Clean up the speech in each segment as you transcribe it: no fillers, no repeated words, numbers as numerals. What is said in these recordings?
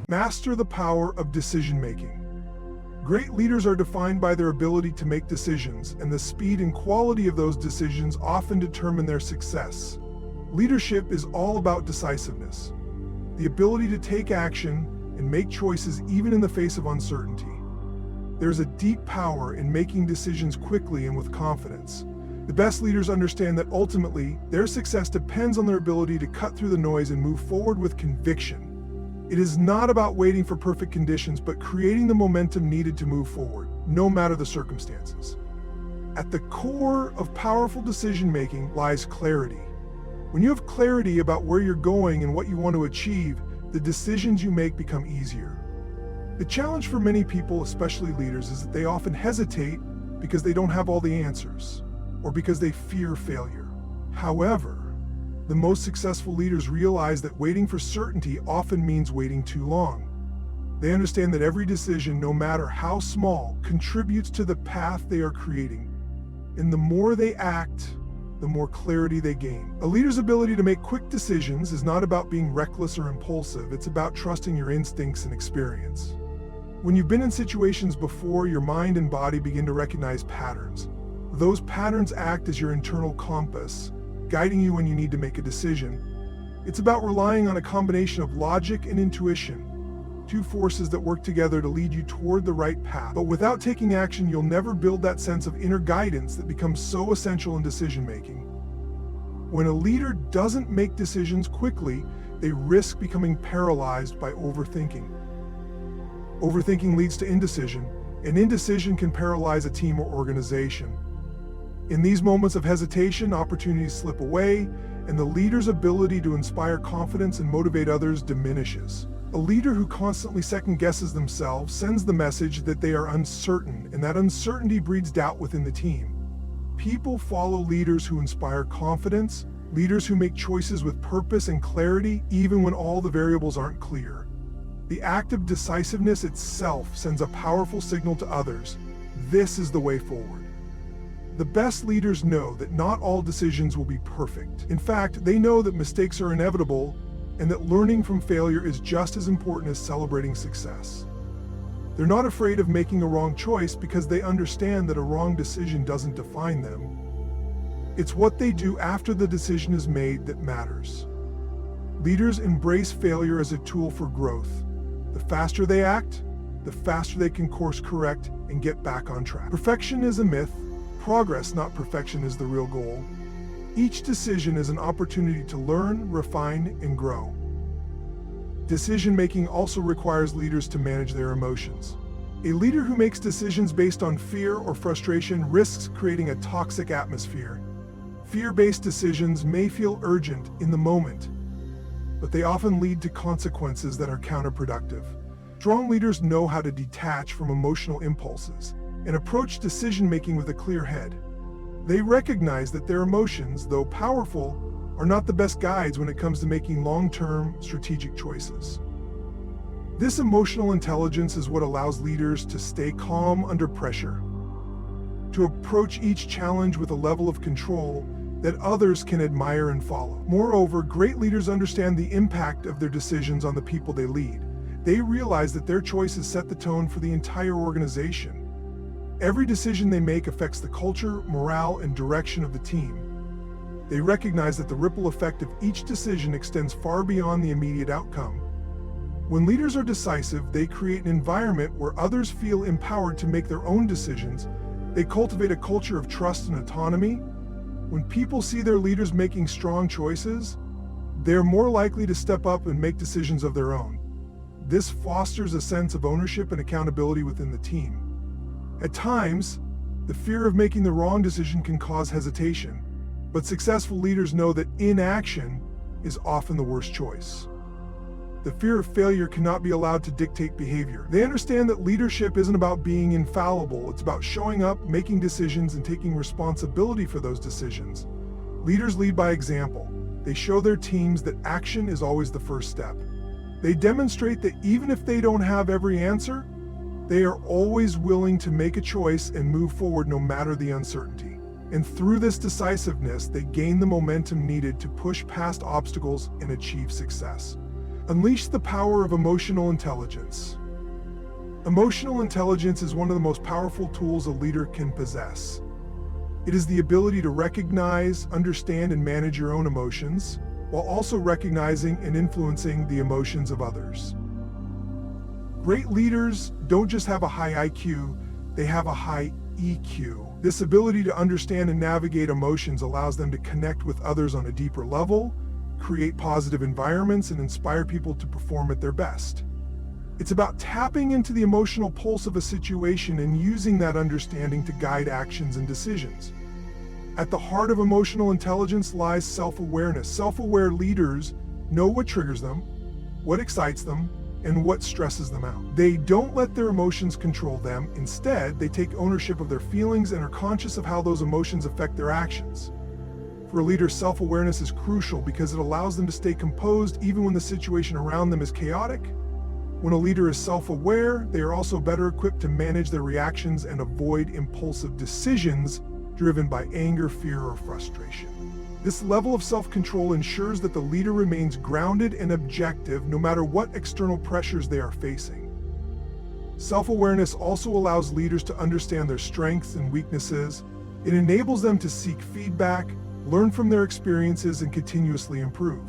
Master the power of decision-making. Great leaders are defined by their ability to make decisions, and the speed and quality of those decisions often determine their success. Leadership is all about decisiveness, the ability to take action and make choices even in the face of uncertainty. There's a deep power in making decisions quickly and with confidence. The best leaders understand that ultimately, their success depends on their ability to cut through the noise and move forward with conviction. It is not about waiting for perfect conditions, but creating the momentum needed to move forward, no matter the circumstances. At the core of powerful decision-making lies clarity. When you have clarity about where you're going and what you want to achieve, the decisions you make become easier. The challenge for many people, especially leaders, is that they often hesitate because they don't have all the answers, or because they fear failure. However, the most successful leaders realize that waiting for certainty often means waiting too long. They understand that every decision, no matter how small, contributes to the path they are creating. And the more they act, the more clarity they gain. A leader's ability to make quick decisions is not about being reckless or impulsive, it's about trusting your instincts and experience. When you've been in situations before, your mind and body begin to recognize patterns. Those patterns act as your internal compass, guiding you when you need to make a decision. It's about relying on a combination of logic and intuition, two forces that work together to lead you toward the right path. But without taking action, you'll never build that sense of inner guidance that becomes so essential in decision-making. When a leader doesn't make decisions quickly, they risk becoming paralyzed by overthinking. Overthinking leads to indecision, and indecision can paralyze a team or organization. In these moments of hesitation, opportunities slip away, and the leader's ability to inspire confidence and motivate others diminishes. A leader who constantly second-guesses themselves sends the message that they are uncertain, and that uncertainty breeds doubt within the team. People follow leaders who inspire confidence, leaders who make choices with purpose and clarity, even when all the variables aren't clear. The act of decisiveness itself sends a powerful signal to others. This is the way forward. The best leaders know that not all decisions will be perfect. In fact, they know that mistakes are inevitable and that learning from failure is just as important as celebrating success. They're not afraid of making a wrong choice because they understand that a wrong decision doesn't define them. It's what they do after the decision is made that matters. Leaders embrace failure as a tool for growth. The faster they act, the faster they can course correct and get back on track. Perfection is a myth. Progress, not perfection, is the real goal. Each decision is an opportunity to learn, refine, and grow. Decision-making also requires leaders to manage their emotions. A leader who makes decisions based on fear or frustration risks creating a toxic atmosphere. Fear-based decisions may feel urgent in the moment, but they often lead to consequences that are counterproductive. Strong leaders know how to detach from emotional impulses and approach decision-making with a clear head. They recognize that their emotions, though powerful, are not the best guides when it comes to making long-term strategic choices. This emotional intelligence is what allows leaders to stay calm under pressure, to approach each challenge with a level of control that others can admire and follow. Moreover, great leaders understand the impact of their decisions on the people they lead. They realize that their choices set the tone for the entire organization. Every decision they make affects the culture, morale, and direction of the team. They recognize that the ripple effect of each decision extends far beyond the immediate outcome. When leaders are decisive, they create an environment where others feel empowered to make their own decisions. They cultivate a culture of trust and autonomy. When people see their leaders making strong choices, they're more likely to step up and make decisions of their own. This fosters a sense of ownership and accountability within the team. At times, the fear of making the wrong decision can cause hesitation, but successful leaders know that inaction is often the worst choice. The fear of failure cannot be allowed to dictate behavior. They understand that leadership isn't about being infallible, it's about showing up, making decisions, and taking responsibility for those decisions. Leaders lead by example. They show their teams that action is always the first step. They demonstrate that even if they don't have every answer, they are always willing to make a choice and move forward no matter the uncertainty. And through this decisiveness, they gain the momentum needed to push past obstacles and achieve success. Unleash the power of emotional intelligence. Emotional intelligence is one of the most powerful tools a leader can possess. It is the ability to recognize, understand, and manage your own emotions, while also recognizing and influencing the emotions of others. Great leaders don't just have a high IQ, they have a high EQ. This ability to understand and navigate emotions allows them to connect with others on a deeper level, create positive environments, and inspire people to perform at their best. It's about tapping into the emotional pulse of a situation and using that understanding to guide actions and decisions. At the heart of emotional intelligence lies self-awareness. Self-aware leaders know what triggers them, what excites them, and what stresses them out. They don't let their emotions control them. Instead, they take ownership of their feelings and are conscious of how those emotions affect their actions. For a leader, self-awareness is crucial because it allows them to stay composed even when the situation around them is chaotic. When a leader is self-aware, they are also better equipped to manage their reactions and avoid impulsive decisions driven by anger, fear, or frustration. This level of self-control ensures that the leader remains grounded and objective no matter what external pressures they are facing. Self-awareness also allows leaders to understand their strengths and weaknesses. It enables them to seek feedback, learn from their experiences, and continuously improve.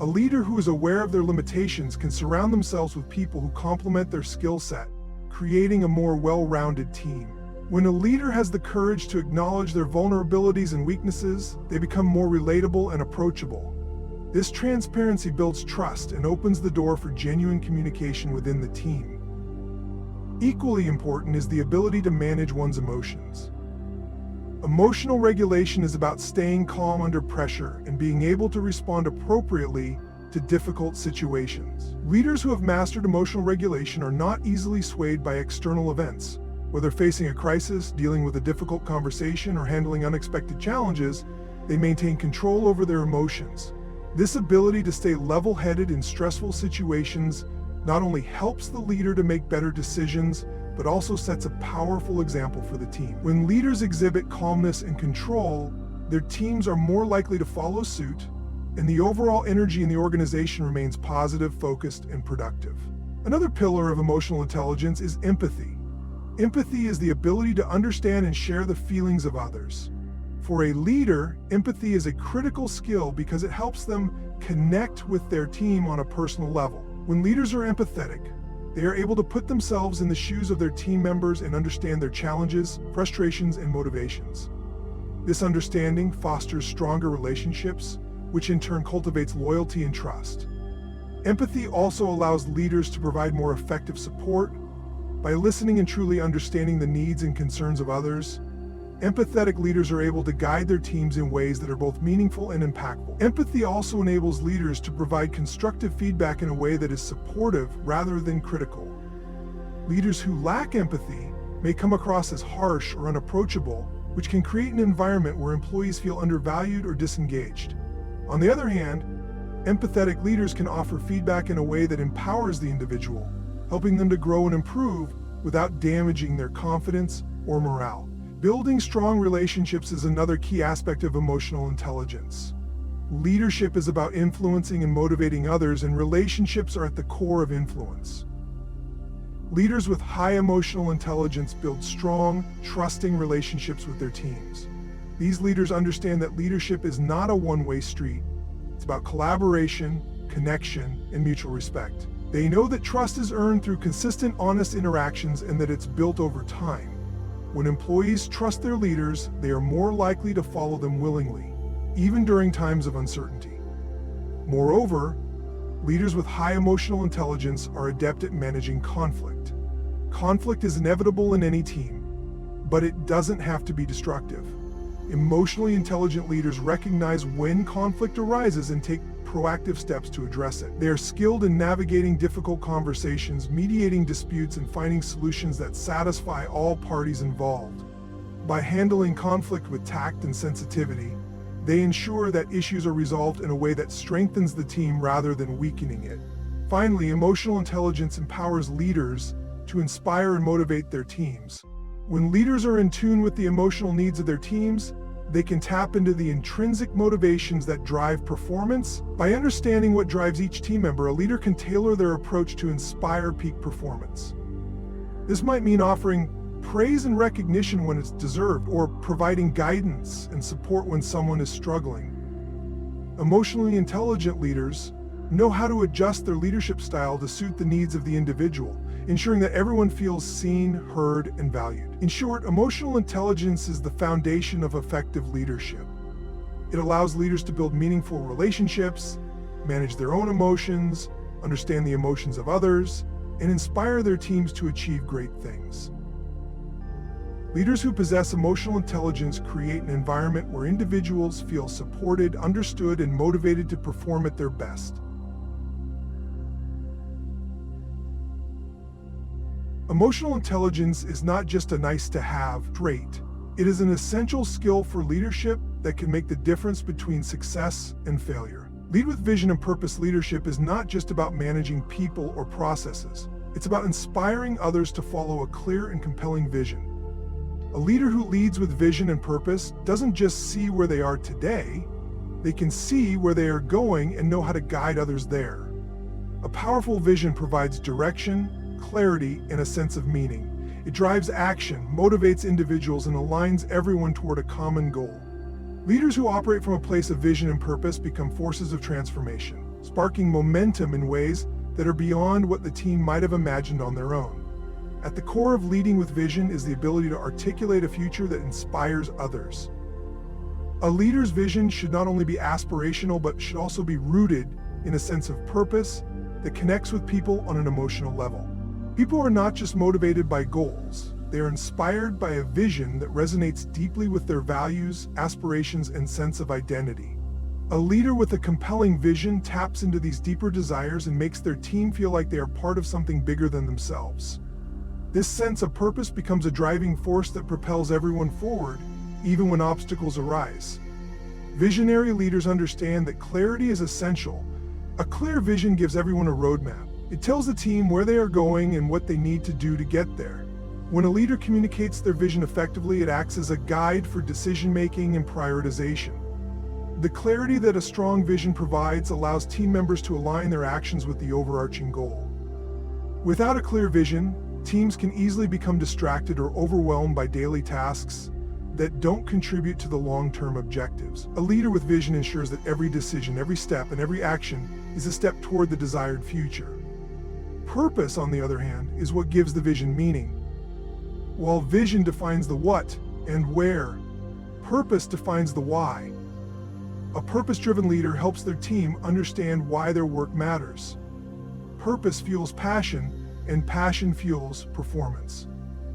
A leader who is aware of their limitations can surround themselves with people who complement their skill set, creating a more well-rounded team. When a leader has the courage to acknowledge their vulnerabilities and weaknesses, they become more relatable and approachable. This transparency builds trust and opens the door for genuine communication within the team. Equally important is the ability to manage one's emotions. Emotional regulation is about staying calm under pressure and being able to respond appropriately to difficult situations. Leaders who have mastered emotional regulation are not easily swayed by external events. Whether facing a crisis, dealing with a difficult conversation, or handling unexpected challenges, they maintain control over their emotions. This ability to stay level-headed in stressful situations not only helps the leader to make better decisions, but also sets a powerful example for the team. When leaders exhibit calmness and control, their teams are more likely to follow suit, and the overall energy in the organization remains positive, focused, and productive. Another pillar of emotional intelligence is empathy. Empathy is the ability to understand and share the feelings of others. For a leader, empathy is a critical skill because it helps them connect with their team on a personal level. When leaders are empathetic, they are able to put themselves in the shoes of their team members and understand their challenges, frustrations, and motivations. This understanding fosters stronger relationships, which in turn cultivates loyalty and trust. Empathy also allows leaders to provide more effective support. By listening and truly understanding the needs and concerns of others, empathetic leaders are able to guide their teams in ways that are both meaningful and impactful. Empathy also enables leaders to provide constructive feedback in a way that is supportive rather than critical. Leaders who lack empathy may come across as harsh or unapproachable, which can create an environment where employees feel undervalued or disengaged. On the other hand, empathetic leaders can offer feedback in a way that empowers the individual, helping them to grow and improve without damaging their confidence or morale. Building strong relationships is another key aspect of emotional intelligence. Leadership is about influencing and motivating others, and relationships are at the core of influence. Leaders with high emotional intelligence build strong, trusting relationships with their teams. These leaders understand that leadership is not a one-way street. It's about collaboration, connection, and mutual respect. They know that trust is earned through consistent, honest interactions and that it's built over time. When employees trust their leaders, they are more likely to follow them willingly, even during times of uncertainty. Moreover, leaders with high emotional intelligence are adept at managing conflict. Conflict is inevitable in any team, but it doesn't have to be destructive. Emotionally intelligent leaders recognize when conflict arises and take proactive steps to address it. They are skilled in navigating difficult conversations, mediating disputes, and finding solutions that satisfy all parties involved. By handling conflict with tact and sensitivity, they ensure that issues are resolved in a way that strengthens the team rather than weakening it. Finally, emotional intelligence empowers leaders to inspire and motivate their teams. When leaders are in tune with the emotional needs of their teams, they can tap into the intrinsic motivations that drive performance. By understanding what drives each team member, a leader can tailor their approach to inspire peak performance. This might mean offering praise and recognition when it's deserved, or providing guidance and support when someone is struggling. Emotionally intelligent leaders know how to adjust their leadership style to suit the needs of the individual, ensuring that everyone feels seen, heard, and valued. In short, emotional intelligence is the foundation of effective leadership. It allows leaders to build meaningful relationships, manage their own emotions, understand the emotions of others, and inspire their teams to achieve great things. Leaders who possess emotional intelligence create an environment where individuals feel supported, understood, and motivated to perform at their best. Emotional intelligence is not just a nice-to-have trait. It is an essential skill for leadership that can make the difference between success and failure. Lead with vision and purpose. Leadership is not just about managing people or processes. It's about inspiring others to follow a clear and compelling vision. A leader who leads with vision and purpose doesn't just see where they are today, they can see where they are going and know how to guide others there. A powerful vision provides direction, clarity, and a sense of meaning. It drives action, motivates individuals, and aligns everyone toward a common goal. Leaders who operate from a place of vision and purpose become forces of transformation, sparking momentum in ways that are beyond what the team might have imagined on their own. At the core of leading with vision is the ability to articulate a future that inspires others. A leader's vision should not only be aspirational, but should also be rooted in a sense of purpose that connects with people on an emotional level. People are not just motivated by goals, they are inspired by a vision that resonates deeply with their values, aspirations, and sense of identity. A leader with a compelling vision taps into these deeper desires and makes their team feel like they are part of something bigger than themselves. This sense of purpose becomes a driving force that propels everyone forward, even when obstacles arise. Visionary leaders understand that clarity is essential. A clear vision gives everyone a roadmap. It tells the team where they are going and what they need to do to get there. When a leader communicates their vision effectively, it acts as a guide for decision-making and prioritization. The clarity that a strong vision provides allows team members to align their actions with the overarching goal. Without a clear vision, teams can easily become distracted or overwhelmed by daily tasks that don't contribute to the long-term objectives. A leader with vision ensures that every decision, every step, and every action is a step toward the desired future. Purpose, on the other hand, is what gives the vision meaning. While vision defines the what and where, purpose defines the why. A purpose-driven leader helps their team understand why their work matters. Purpose fuels passion, and passion fuels performance.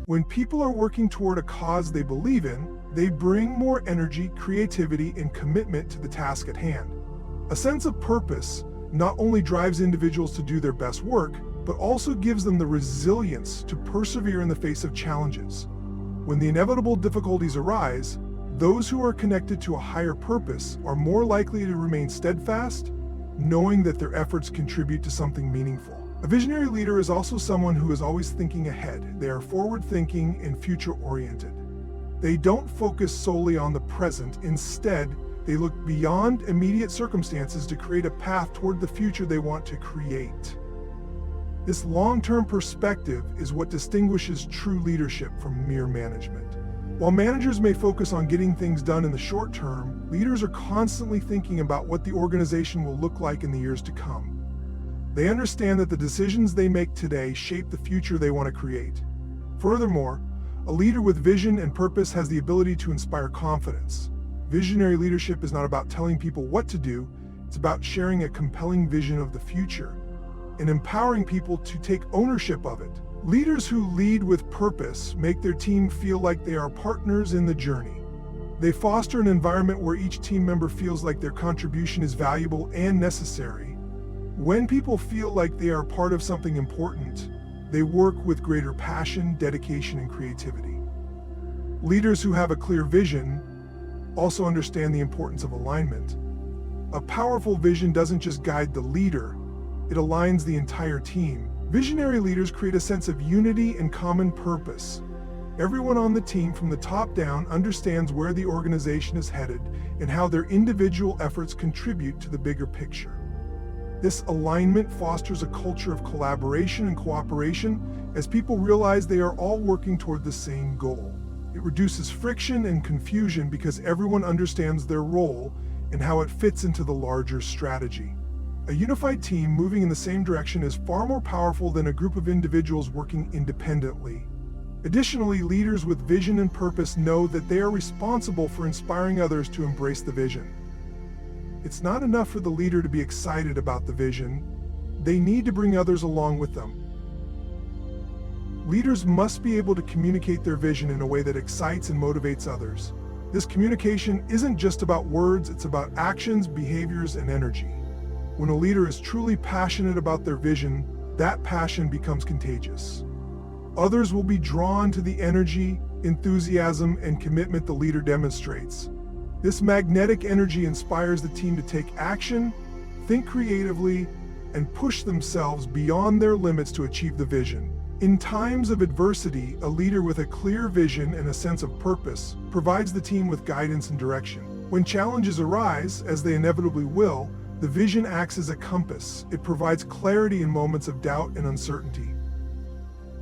When people are working toward a cause they believe in, they bring more energy, creativity, and commitment to the task at hand. A sense of purpose not only drives individuals to do their best work, but also gives them the resilience to persevere in the face of challenges. When the inevitable difficulties arise, those who are connected to a higher purpose are more likely to remain steadfast, knowing that their efforts contribute to something meaningful. A visionary leader is also someone who is always thinking ahead. They are forward-thinking and future-oriented. They don't focus solely on the present. Instead, they look beyond immediate circumstances to create a path toward the future they want to create. This long-term perspective is what distinguishes true leadership from mere management. While managers may focus on getting things done in the short term, leaders are constantly thinking about what the organization will look like in the years to come. They understand that the decisions they make today shape the future they want to create. Furthermore, a leader with vision and purpose has the ability to inspire confidence. Visionary leadership is not about telling people what to do, it's about sharing a compelling vision of the future and empowering people to take ownership of it. Leaders who lead with purpose make their team feel like they are partners in the journey. They foster an environment where each team member feels like their contribution is valuable and necessary. When people feel like they are part of something important, they work with greater passion, dedication, and creativity. Leaders who have a clear vision also understand the importance of alignment. A powerful vision doesn't just guide the leader, it aligns the entire team. Visionary leaders create a sense of unity and common purpose. Everyone on the team from the top down understands where the organization is headed and how their individual efforts contribute to the bigger picture. This alignment fosters a culture of collaboration and cooperation as people realize they are all working toward the same goal. It reduces friction and confusion because everyone understands their role and how it fits into the larger strategy. A unified team moving in the same direction is far more powerful than a group of individuals working independently. Additionally, leaders with vision and purpose know that they are responsible for inspiring others to embrace the vision. It's not enough for the leader to be excited about the vision. They need to bring others along with them. Leaders must be able to communicate their vision in a way that excites and motivates others. This communication isn't just about words, it's about actions, behaviors, and energy. When a leader is truly passionate about their vision, that passion becomes contagious. Others will be drawn to the energy, enthusiasm, and commitment the leader demonstrates. This magnetic energy inspires the team to take action, think creatively, and push themselves beyond their limits to achieve the vision. In times of adversity, a leader with a clear vision and a sense of purpose provides the team with guidance and direction. When challenges arise, as they inevitably will, the vision acts as a compass. It provides clarity in moments of doubt and uncertainty.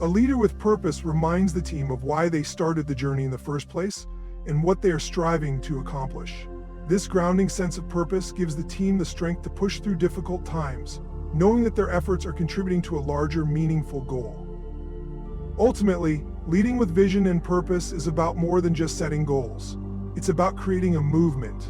A leader with purpose reminds the team of why they started the journey in the first place and what they are striving to accomplish. This grounding sense of purpose gives the team the strength to push through difficult times, knowing that their efforts are contributing to a larger, meaningful goal. Ultimately, leading with vision and purpose is about more than just setting goals. It's about creating a movement.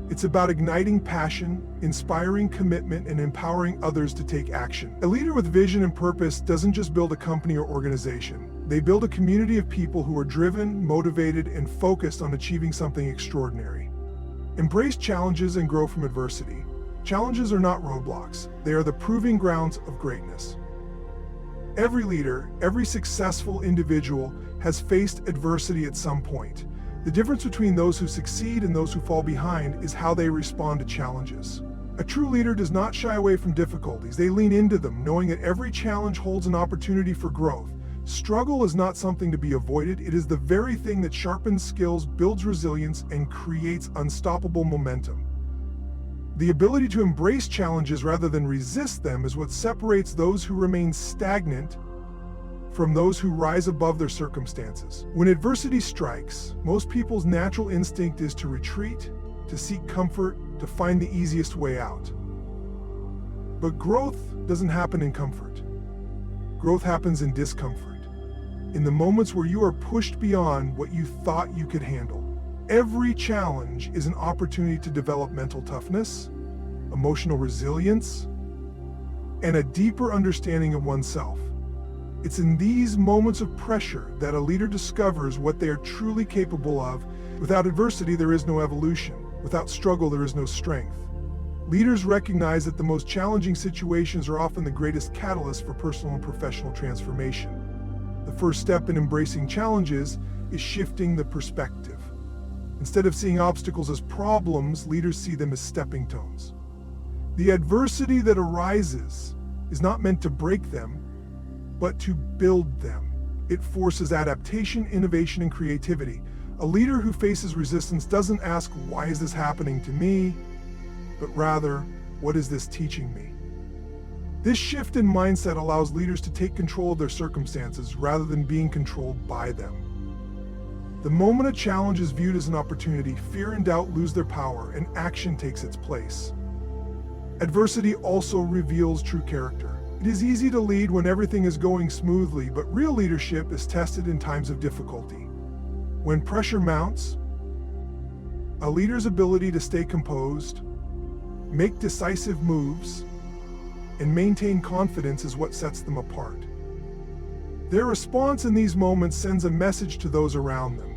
It's about igniting passion, inspiring commitment, and empowering others to take action. A leader with vision and purpose doesn't just build a company or organization. They build a community of people who are driven, motivated, and focused on achieving something extraordinary. Embrace challenges and grow from adversity. Challenges are not roadblocks. They are the proving grounds of greatness. Every leader, every successful individual has faced adversity at some point. The difference between those who succeed and those who fall behind is how they respond to challenges. A true leader does not shy away from difficulties. They lean into them, knowing that every challenge holds an opportunity for growth. Struggle is not something to be avoided. It is the very thing that sharpens skills, builds resilience, and creates unstoppable momentum. The ability to embrace challenges rather than resist them is what separates those who remain stagnant from those who rise above their circumstances. When adversity strikes, most people's natural instinct is to retreat, to seek comfort, to find the easiest way out. But growth doesn't happen in comfort. Growth happens in discomfort, in the moments where you are pushed beyond what you thought you could handle. Every challenge is an opportunity to develop mental toughness, emotional resilience, and a deeper understanding of oneself. It's in these moments of pressure that a leader discovers what they are truly capable of. Without adversity, there is no evolution. Without struggle, there is no strength. Leaders recognize that the most challenging situations are often the greatest catalyst for personal and professional transformation. The first step in embracing challenges is shifting the perspective. Instead of seeing obstacles as problems, leaders see them as stepping stones. The adversity that arises is not meant to break them, but to build them. It forces adaptation, innovation, and creativity. A leader who faces resistance doesn't ask, "Why is this happening to me?" but rather, "What is this teaching me?" This shift in mindset allows leaders to take control of their circumstances rather than being controlled by them. The moment a challenge is viewed as an opportunity, fear and doubt lose their power and action takes its place. Adversity also reveals true character. It is easy to lead when everything is going smoothly, but real leadership is tested in times of difficulty. When pressure mounts, a leader's ability to stay composed, make decisive moves, and maintain confidence is what sets them apart. Their response in these moments sends a message to those around them.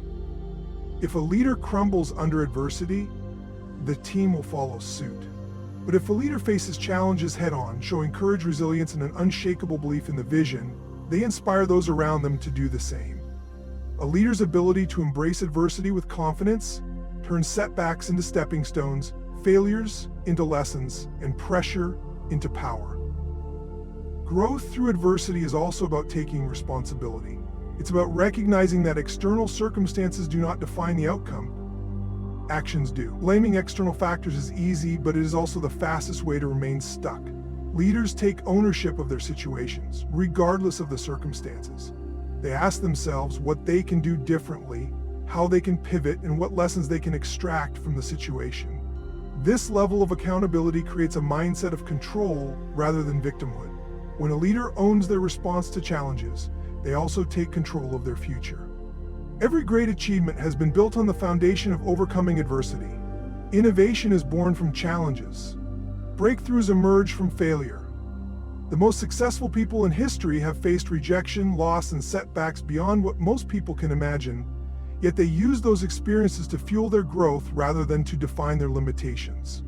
If a leader crumbles under adversity, the team will follow suit. But if a leader faces challenges head-on, showing courage, resilience, and an unshakable belief in the vision, they inspire those around them to do the same. A leader's ability to embrace adversity with confidence turns setbacks into stepping stones, failures into lessons, and pressure into power. Growth through adversity is also about taking responsibility. It's about recognizing that external circumstances do not define the outcome. Actions do. Blaming external factors is easy, but it is also the fastest way to remain stuck. Leaders take ownership of their situations, regardless of the circumstances. They ask themselves what they can do differently, how they can pivot, and what lessons they can extract from the situation. This level of accountability creates a mindset of control rather than victimhood. When a leader owns their response to challenges, they also take control of their future. Every great achievement has been built on the foundation of overcoming adversity. Innovation is born from challenges. Breakthroughs emerge from failure. The most successful people in history have faced rejection, loss, and setbacks beyond what most people can imagine, yet they use those experiences to fuel their growth rather than to define their limitations.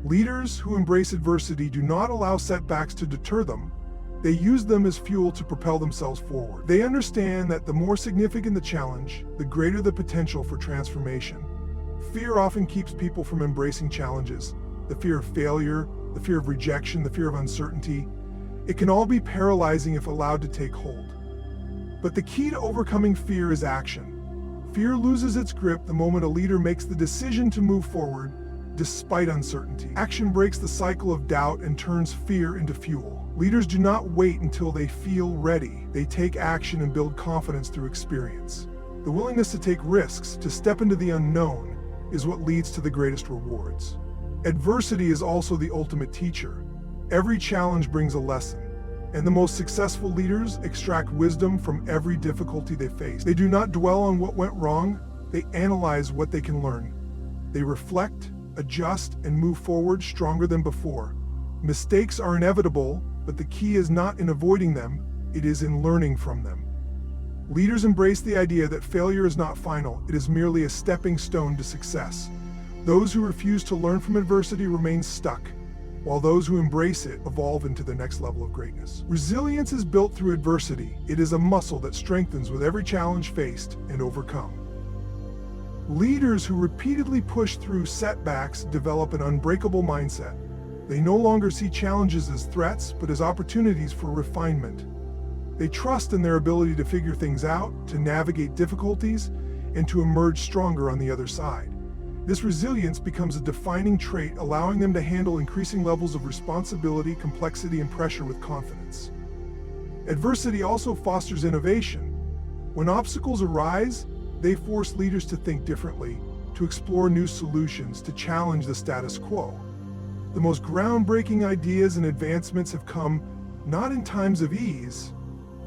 Leaders who embrace adversity do not allow setbacks to deter them. They use them as fuel to propel themselves forward. They understand that the more significant the challenge, the greater the potential for transformation. Fear often keeps people from embracing challenges. The fear of failure, the fear of rejection, the fear of uncertainty. It can all be paralyzing if allowed to take hold. But the key to overcoming fear is action. Fear loses its grip the moment a leader makes the decision to move forward, despite uncertainty. Action breaks the cycle of doubt and turns fear into fuel. Leaders do not wait until they feel ready. They take action and build confidence through experience. The willingness to take risks, to step into the unknown, is what leads to the greatest rewards. Adversity is also the ultimate teacher. Every challenge brings a lesson, and the most successful leaders extract wisdom from every difficulty they face. They do not dwell on what went wrong, they analyze what they can learn. They reflect, adjust, and move forward stronger than before. Mistakes are inevitable, but the key is not in avoiding them, it is in learning from them. Leaders embrace the idea that failure is not final, it is merely a stepping stone to success. Those who refuse to learn from adversity remain stuck, while those who embrace it evolve into the next level of greatness. Resilience is built through adversity. It is a muscle that strengthens with every challenge faced and overcome. Leaders who repeatedly push through setbacks develop an unbreakable mindset. They no longer see challenges as threats, but as opportunities for refinement. They trust in their ability to figure things out, to navigate difficulties, and to emerge stronger on the other side. This resilience becomes a defining trait, allowing them to handle increasing levels of responsibility, complexity, and pressure with confidence. Adversity also fosters innovation. When obstacles arise, they force leaders to think differently, to explore new solutions, to challenge the status quo. The most groundbreaking ideas and advancements have come not in times of ease,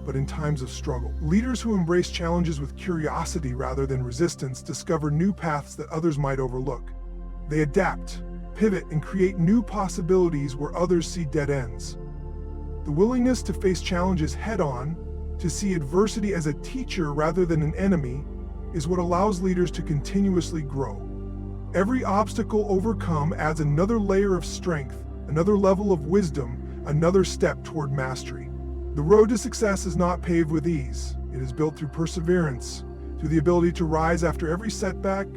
but in times of struggle. Leaders who embrace challenges with curiosity rather than resistance discover new paths that others might overlook. They adapt, pivot, and create new possibilities where others see dead ends. The willingness to face challenges head-on, to see adversity as a teacher rather than an enemy, is what allows leaders to continuously grow. Every obstacle overcome adds another layer of strength, another level of wisdom, another step toward mastery. The road to success is not paved with ease. It is built through perseverance, through the ability to rise after every setback,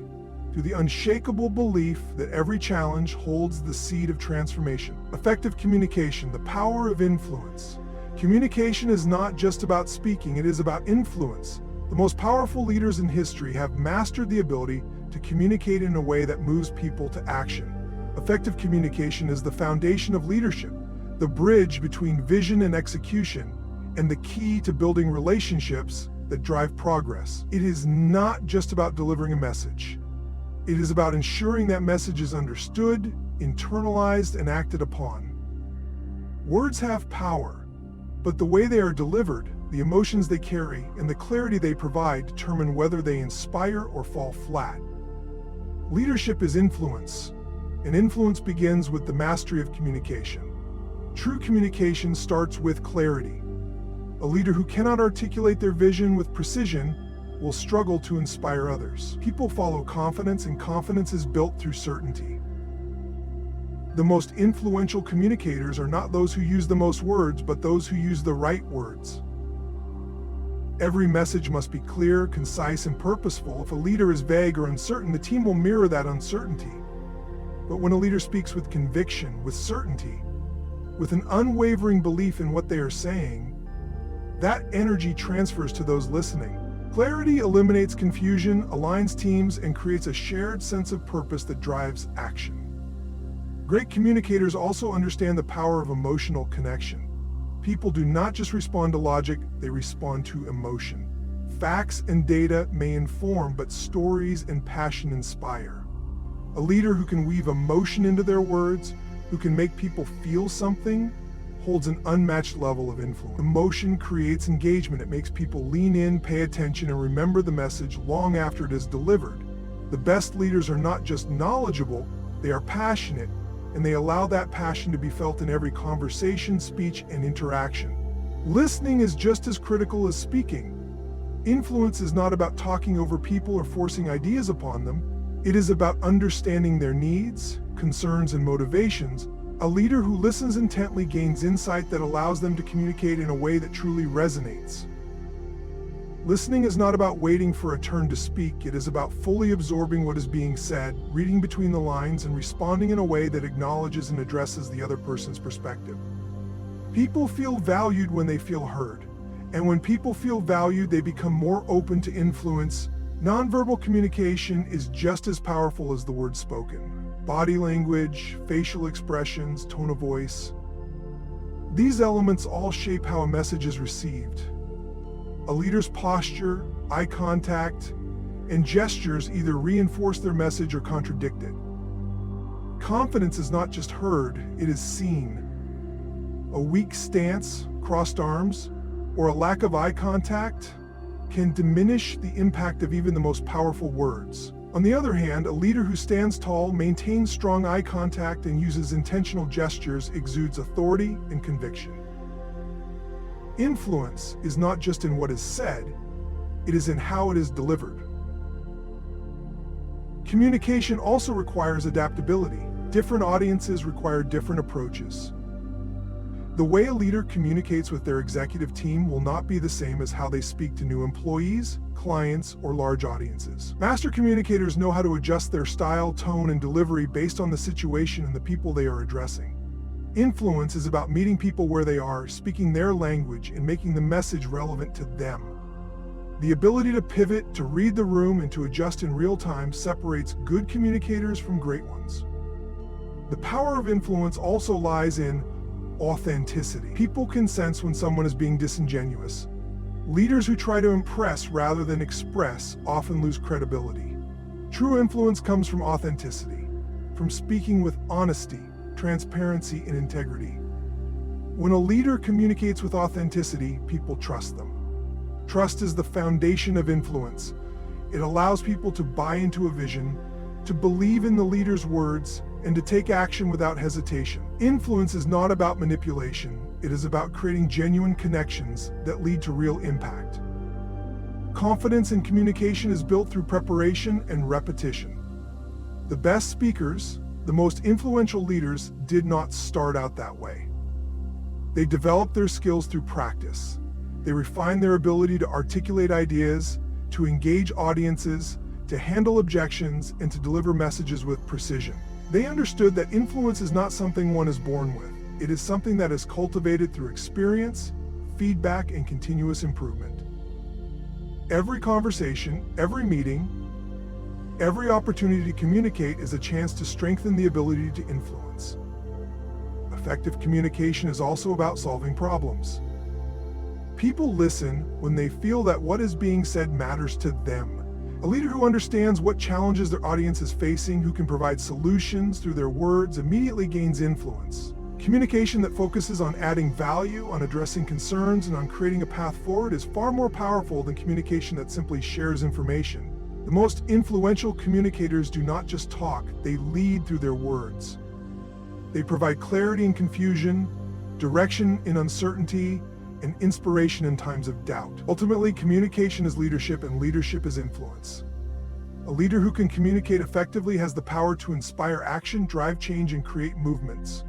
through the unshakable belief that every challenge holds the seed of transformation. Effective communication, the power of influence. Communication is not just about speaking, it is about influence. The most powerful leaders in history have mastered the ability to communicate in a way that moves people to action. Effective communication is the foundation of leadership, the bridge between vision and execution, and the key to building relationships that drive progress. It is not just about delivering a message. It is about ensuring that message is understood, internalized, and acted upon. Words have power, but the way they are delivered, the emotions they carry, and the clarity they provide determine whether they inspire or fall flat. Leadership is influence, and influence begins with the mastery of communication. True communication starts with clarity. A leader who cannot articulate their vision with precision will struggle to inspire others. People follow confidence, and confidence is built through certainty. The most influential communicators are not those who use the most words, but those who use the right words. Every message must be clear, concise, and purposeful. If a leader is vague or uncertain, the team will mirror that uncertainty. But when a leader speaks with conviction, with certainty, with an unwavering belief in what they are saying, That energy transfers to those listening. Clarity eliminates confusion, aligns teams, and creates a shared sense of purpose that drives action. Great communicators also understand the power of emotional connection. People do not just respond to logic, they respond to emotion. Facts and data may inform, but stories and passion inspire. A leader who can weave emotion into their words, who can make people feel something, holds an unmatched level of influence. Emotion creates engagement. It makes people lean in, pay attention, and remember the message long after it is delivered. The best leaders are not just knowledgeable, they are passionate, and they allow that passion to be felt in every conversation, speech, and interaction. Listening is just as critical as speaking. Influence is not about talking over people or forcing ideas upon them. It is about understanding their needs, concerns, and motivations. A leader who listens intently gains insight that allows them to communicate in a way that truly resonates. Listening is not about waiting for a turn to speak. It is about fully absorbing what is being said, reading between the lines, and responding in a way that acknowledges and addresses the other person's perspective. People feel valued when they feel heard. And when people feel valued, they become more open to influence. Nonverbal communication is just as powerful as the words spoken. Body language, facial expressions, tone of voice. These elements all shape how a message is received. A leader's posture, eye contact, and gestures either reinforce their message or contradict it. Confidence is not just heard, it is seen. A weak stance, crossed arms, or a lack of eye contact can diminish the impact of even the most powerful words. On the other hand, a leader who stands tall, maintains strong eye contact, and uses intentional gestures exudes authority and conviction. Influence is not just in what is said, it is in how it is delivered. Communication also requires adaptability. Different audiences require different approaches. The way a leader communicates with their executive team will not be the same as how they speak to new employees, clients, or large audiences. Master communicators know how to adjust their style, tone, and delivery based on the situation and the people they are addressing. Influence is about meeting people where they are, speaking their language, and making the message relevant to them. The ability to pivot, to read the room, and to adjust in real time separates good communicators from great ones. The power of influence also lies in authenticity. People can sense when someone is being disingenuous. Leaders who try to impress rather than express often lose credibility. True influence comes from authenticity, from speaking with honesty, transparency, and integrity. When a leader communicates with authenticity, people trust them. Trust is the foundation of influence. It allows people to buy into a vision, to believe in the leader's words, and to take action without hesitation. Influence is not about manipulation. It is about creating genuine connections that lead to real impact. Confidence in communication is built through preparation and repetition. The best speakers, the most influential leaders, did not start out that way. They developed their skills through practice. They refined their ability to articulate ideas, to engage audiences, to handle objections, and to deliver messages with precision. They understood that influence is not something one is born with. It is something that is cultivated through experience, feedback, and continuous improvement. Every conversation, every meeting, every opportunity to communicate is a chance to strengthen the ability to influence. Effective communication is also about solving problems. People listen when they feel that what is being said matters to them. A leader who understands what challenges their audience is facing, who can provide solutions through their words, immediately gains influence. Communication that focuses on adding value, on addressing concerns, and on creating a path forward is far more powerful than communication that simply shares information. The most influential communicators do not just talk, they lead through their words. They provide clarity in confusion, direction in uncertainty, and inspiration in times of doubt. Ultimately, communication is leadership, and leadership is influence. A leader who can communicate effectively has the power to inspire action, drive change, and create movements.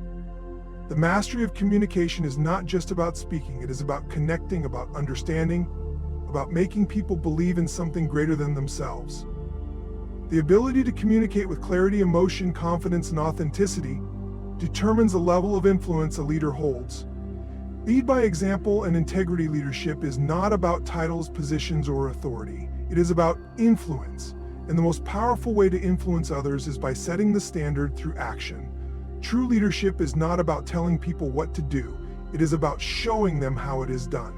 The mastery of communication is not just about speaking, it is about connecting, about understanding, about making people believe in something greater than themselves. The ability to communicate with clarity, emotion, confidence, and authenticity determines the level of influence a leader holds. Lead by example, and integrity leadership is not about titles, positions, or authority. It is about influence. And the most powerful way to influence others is by setting the standard through action. True leadership is not about telling people what to do. It is about showing them how it is done.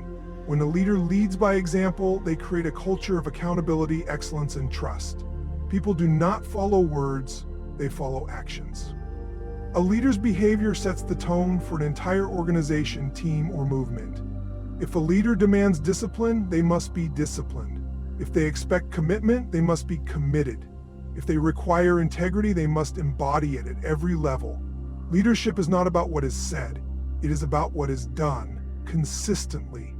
When a leader leads by example, they create a culture of accountability, excellence, and trust. People do not follow words, they follow actions. A leader's behavior sets the tone for an entire organization, team, or movement. If a leader demands discipline, they must be disciplined. If they expect commitment, they must be committed. If they require integrity, they must embody it at every level. Leadership is not about what is said, it is about what is done, consistently.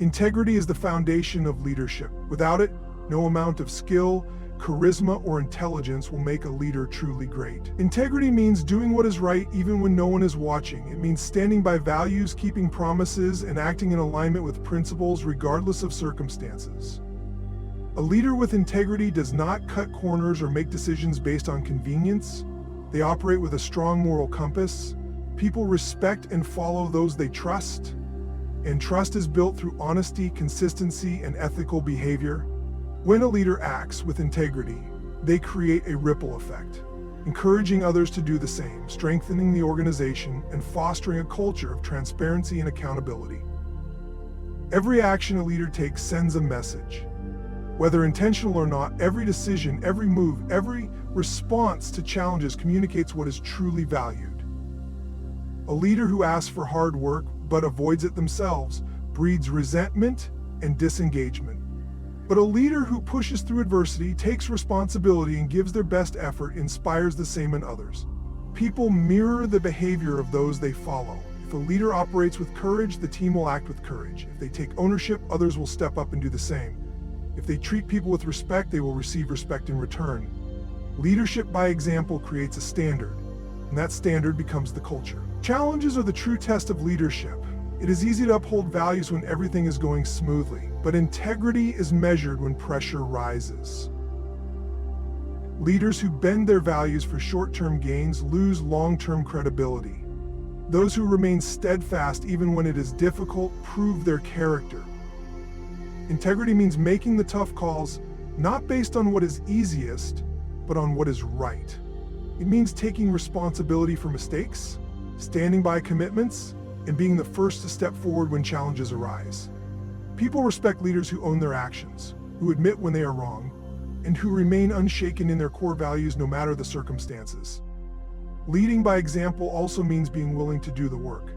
Integrity is the foundation of leadership. Without it, no amount of skill, charisma, or intelligence will make a leader truly great. Integrity means doing what is right even when no one is watching. It means standing by values, keeping promises, and acting in alignment with principles regardless of circumstances. A leader with integrity does not cut corners or make decisions based on convenience. They operate with a strong moral compass. People respect and follow those they trust. And trust is built through honesty, consistency, and ethical behavior. When a leader acts with integrity, they create a ripple effect, encouraging others to do the same, strengthening the organization, and fostering a culture of transparency and accountability. Every action a leader takes sends a message. Whether intentional or not, every decision, every move, every response to challenges communicates what is truly valued. A leader who asks for hard work but avoids it themselves breeds resentment and disengagement. But a leader who pushes through adversity, takes responsibility, and gives their best effort inspires the same in others. People mirror the behavior of those they follow. If a leader operates with courage, the team will act with courage. If they take ownership, others will step up and do the same. If they treat people with respect, they will receive respect in return. Leadership by example creates a standard, and that standard becomes the culture. Challenges are the true test of leadership. It is easy to uphold values when everything is going smoothly, but integrity is measured when pressure rises. Leaders who bend their values for short-term gains lose long-term credibility. Those who remain steadfast even when it is difficult prove their character. Integrity means making the tough calls, not based on what is easiest, but on what is right. It means taking responsibility for mistakes, standing by commitments, and being the first to step forward when challenges arise. People respect leaders who own their actions, who admit when they are wrong, and who remain unshaken in their core values no matter the circumstances. Leading by example also means being willing to do the work.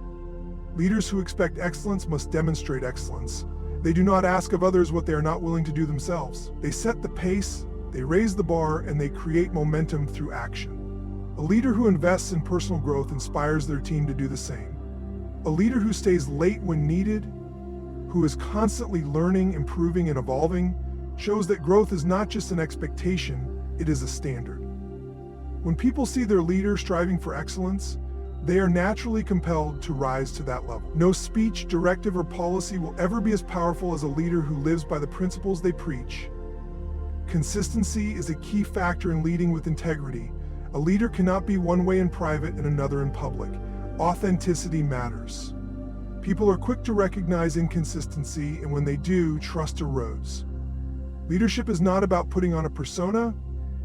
Leaders who expect excellence must demonstrate excellence. They do not ask of others what they are not willing to do themselves. They set the pace, they raise the bar, and they create momentum through action. A leader who invests in personal growth inspires their team to do the same. A leader who stays late when needed, who is constantly learning, improving, and evolving, shows that growth is not just an expectation, it is a standard. When people see their leader striving for excellence, they are naturally compelled to rise to that level. No speech, directive, or policy will ever be as powerful as a leader who lives by the principles they preach. Consistency is a key factor in leading with integrity. A leader cannot be one way in private and another in public. Authenticity matters. People are quick to recognize inconsistency, and when they do, trust erodes. Leadership is not about putting on a persona,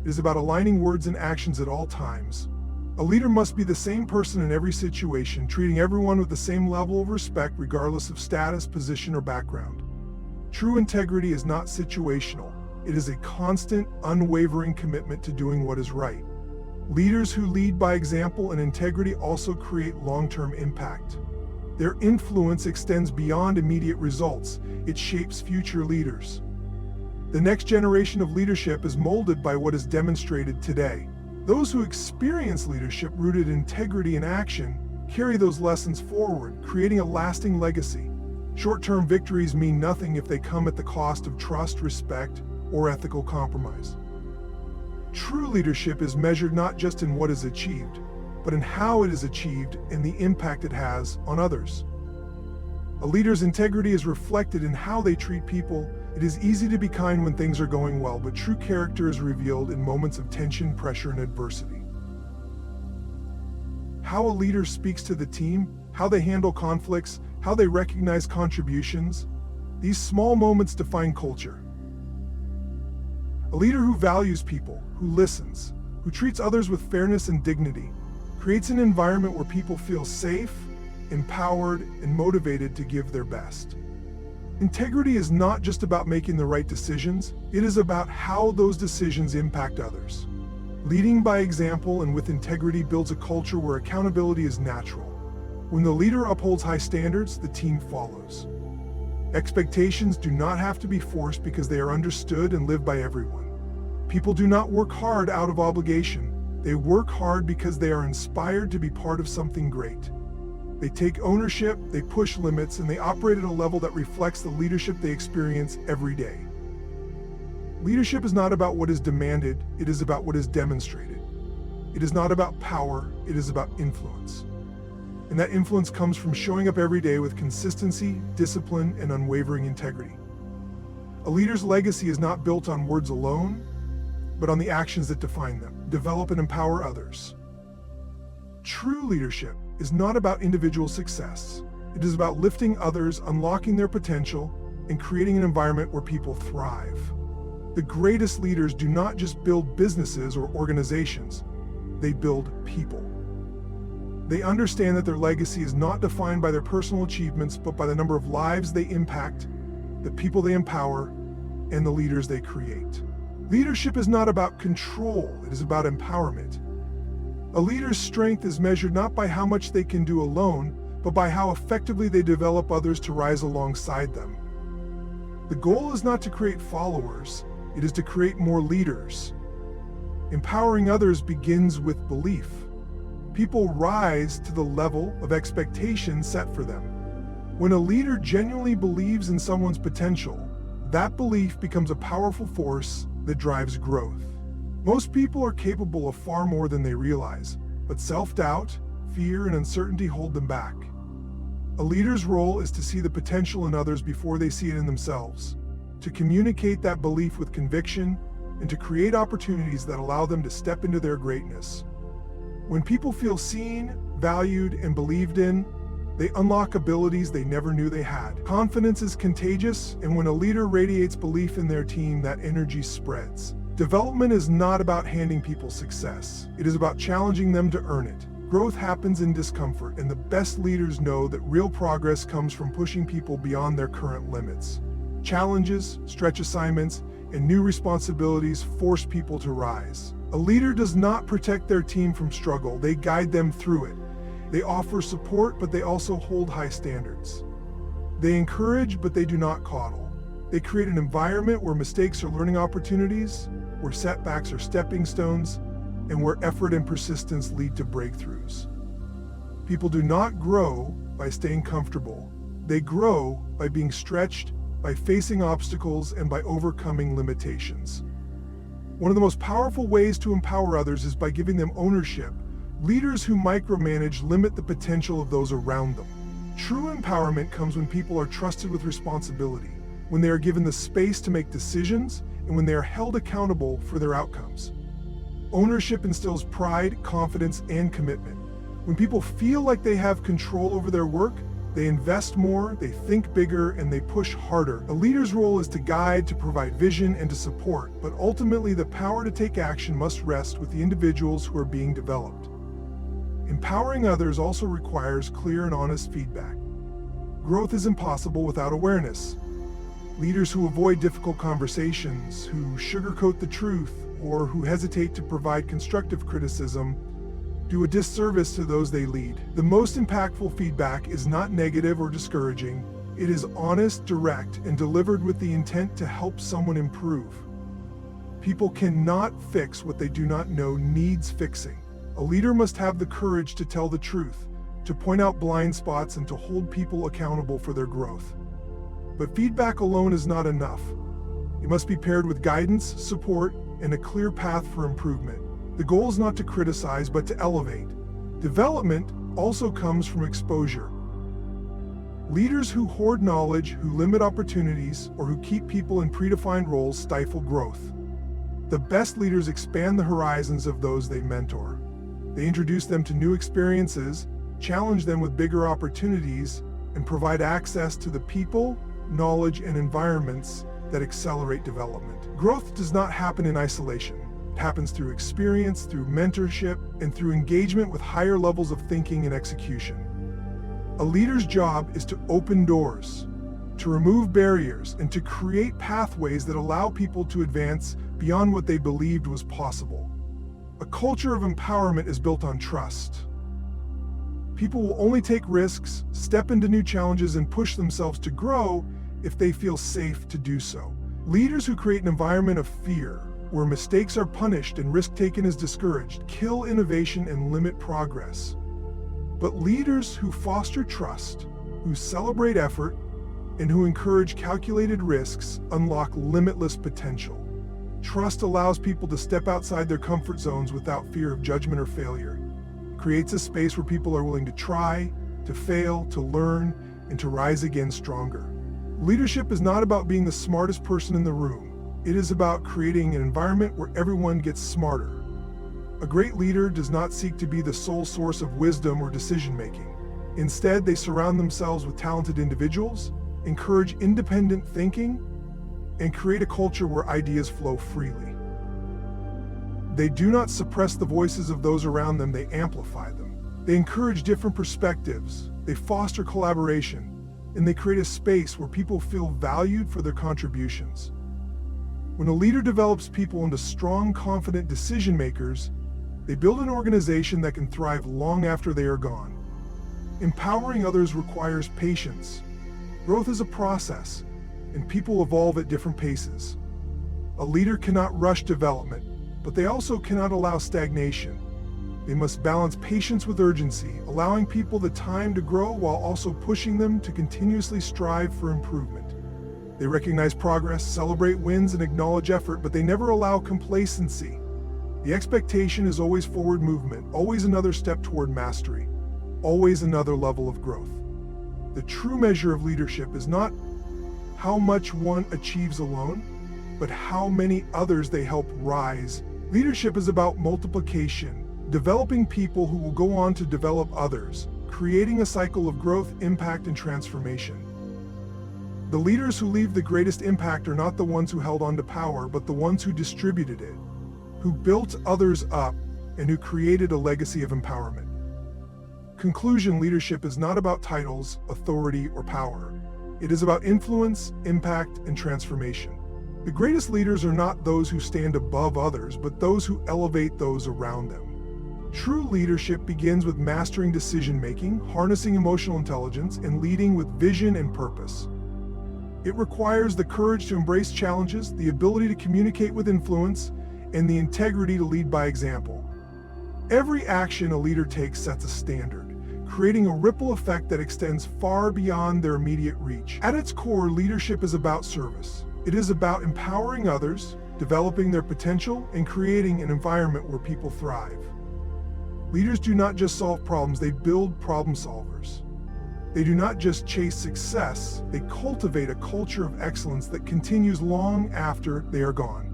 it is about aligning words and actions at all times. A leader must be the same person in every situation, treating everyone with the same level of respect regardless of status, position, or background. True integrity is not situational. It is a constant, unwavering commitment to doing what is right. Leaders who lead by example and integrity also create long-term impact. Their influence extends beyond immediate results. It shapes future leaders. The next generation of leadership is molded by what is demonstrated today. Those who experience leadership rooted in integrity and action carry those lessons forward, creating a lasting legacy. Short-term victories mean nothing if they come at the cost of trust, respect, or ethical compromise. True leadership is measured not just in what is achieved, but in how it is achieved and the impact it has on others. A leader's integrity is reflected in how they treat people. It is easy to be kind when things are going well, but true character is revealed in moments of tension, pressure, and adversity. How a leader speaks to the team, how they handle conflicts, how they recognize contributions. These small moments define culture. A leader who values people, who listens, who treats others with fairness and dignity, creates an environment where people feel safe, empowered, and motivated to give their best. Integrity is not just about making the right decisions, it is about how those decisions impact others. Leading by example and with integrity builds a culture where accountability is natural. When the leader upholds high standards, the team follows. Expectations do not have to be forced because they are understood and lived by everyone. People do not work hard out of obligation. They work hard because they are inspired to be part of something great. They take ownership, they push limits, and they operate at a level that reflects the leadership they experience every day. Leadership is not about what is demanded, it is about what is demonstrated. It is not about power, it is about influence. And that influence comes from showing up every day with consistency, discipline, and unwavering integrity. A leader's legacy is not built on words alone, but on the actions that define them, develop and empower others. True leadership is not about individual success. It is about lifting others, unlocking their potential, and creating an environment where people thrive. The greatest leaders do not just build businesses or organizations, they build people. They understand that their legacy is not defined by their personal achievements, but by the number of lives they impact, the people they empower, and the leaders they create. Leadership is not about control, it is about empowerment. A leader's strength is measured not by how much they can do alone, but by how effectively they develop others to rise alongside them. The goal is not to create followers, it is to create more leaders. Empowering others begins with belief. People rise to the level of expectation set for them. When a leader genuinely believes in someone's potential, that belief becomes a powerful force that drives growth. Most people are capable of far more than they realize, but self-doubt, fear, and uncertainty hold them back. A leader's role is to see the potential in others before they see it in themselves, to communicate that belief with conviction, and to create opportunities that allow them to step into their greatness. When people feel seen, valued, and believed in, they unlock abilities they never knew they had. Confidence is contagious, and when a leader radiates belief in their team, that energy spreads. Development is not about handing people success. It is about challenging them to earn it. Growth happens in discomfort, and the best leaders know that real progress comes from pushing people beyond their current limits. Challenges, stretch assignments, and new responsibilities force people to rise. A leader does not protect their team from struggle, they guide them through it. They offer support, but they also hold high standards. They encourage, but they do not coddle. They create an environment where mistakes are learning opportunities, where setbacks are stepping stones, and where effort and persistence lead to breakthroughs. People do not grow by staying comfortable. They grow by being stretched, by facing obstacles, and by overcoming limitations. One of the most powerful ways to empower others is by giving them ownership. Leaders who micromanage limit the potential of those around them. True empowerment comes when people are trusted with responsibility, when they are given the space to make decisions, and when they are held accountable for their outcomes. Ownership instills pride, confidence, and commitment. When people feel like they have control over their work, they invest more, they think bigger, and they push harder. A leader's role is to guide, to provide vision, and to support, but ultimately the power to take action must rest with the individuals who are being developed. Empowering others also requires clear and honest feedback. Growth is impossible without awareness. Leaders who avoid difficult conversations, who sugarcoat the truth, or who hesitate to provide constructive criticism do a disservice to those they lead. The most impactful feedback is not negative or discouraging. It is honest, direct, and delivered with the intent to help someone improve. People cannot fix what they do not know needs fixing. A leader must have the courage to tell the truth, to point out blind spots, and to hold people accountable for their growth. But feedback alone is not enough. It must be paired with guidance, support, and a clear path for improvement. The goal is not to criticize, but to elevate. Development also comes from exposure. Leaders who hoard knowledge, who limit opportunities, or who keep people in predefined roles stifle growth. The best leaders expand the horizons of those they mentor. They introduce them to new experiences, challenge them with bigger opportunities, and provide access to the people, knowledge, and environments that accelerate development. Growth does not happen in isolation. It happens through experience, through mentorship, and through engagement with higher levels of thinking and execution. A leader's job is to open doors, to remove barriers, and to create pathways that allow people to advance beyond what they believed was possible. A culture of empowerment is built on trust. People will only take risks, step into new challenges, and push themselves to grow if they feel safe to do so. Leaders who create an environment of fear, where mistakes are punished and risk taken is discouraged, kill innovation and limit progress. But leaders who foster trust, who celebrate effort, and who encourage calculated risks unlock limitless potential. Trust allows people to step outside their comfort zones without fear of judgment or failure. It creates a space where people are willing to try, to fail, to learn, and to rise again stronger. Leadership is not about being the smartest person in the room. It is about creating an environment where everyone gets smarter. A great leader does not seek to be the sole source of wisdom or decision-making. Instead, they surround themselves with talented individuals, encourage independent thinking, and create a culture where ideas flow freely. They do not suppress the voices of those around them, they amplify them. They encourage different perspectives, they foster collaboration, and they create a space where people feel valued for their contributions. When a leader develops people into strong, confident decision makers, they build an organization that can thrive long after they are gone. Empowering others requires patience. Growth is a process, and people evolve at different paces. A leader cannot rush development, but they also cannot allow stagnation. They must balance patience with urgency, allowing people the time to grow while also pushing them to continuously strive for improvement. They recognize progress, celebrate wins, and acknowledge effort, but they never allow complacency. The expectation is always forward movement, always another step toward mastery, always another level of growth. The true measure of leadership is not how much one achieves alone, but how many others they help rise. Leadership is about multiplication, developing people who will go on to develop others, creating a cycle of growth, impact, and transformation. The leaders who leave the greatest impact are not the ones who held on to power, but the ones who distributed it, who built others up, and who created a legacy of empowerment. Conclusion: leadership is not about titles, authority, or power. It is about influence, impact, and transformation. The greatest leaders are not those who stand above others, but those who elevate those around them. True leadership begins with mastering decision-making, harnessing emotional intelligence, and leading with vision and purpose. It requires the courage to embrace challenges, the ability to communicate with influence, and the integrity to lead by example. Every action a leader takes sets a standard, creating a ripple effect that extends far beyond their immediate reach. At its core, leadership is about service. It is about empowering others, developing their potential, and creating an environment where people thrive. Leaders do not just solve problems, they build problem solvers. They do not just chase success, they cultivate a culture of excellence that continues long after they are gone.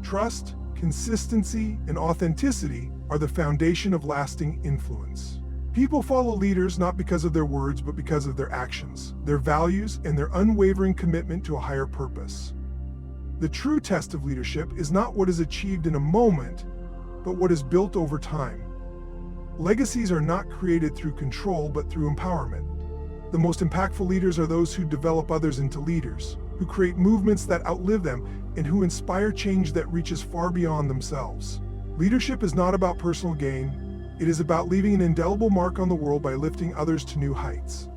Trust, consistency, and authenticity are the foundation of lasting influence. People follow leaders not because of their words, but because of their actions, their values, and their unwavering commitment to a higher purpose. The true test of leadership is not what is achieved in a moment, but what is built over time. Legacies are not created through control, but through empowerment. The most impactful leaders are those who develop others into leaders, who create movements that outlive them, and who inspire change that reaches far beyond themselves. Leadership is not about personal gain. It is about leaving an indelible mark on the world by lifting others to new heights.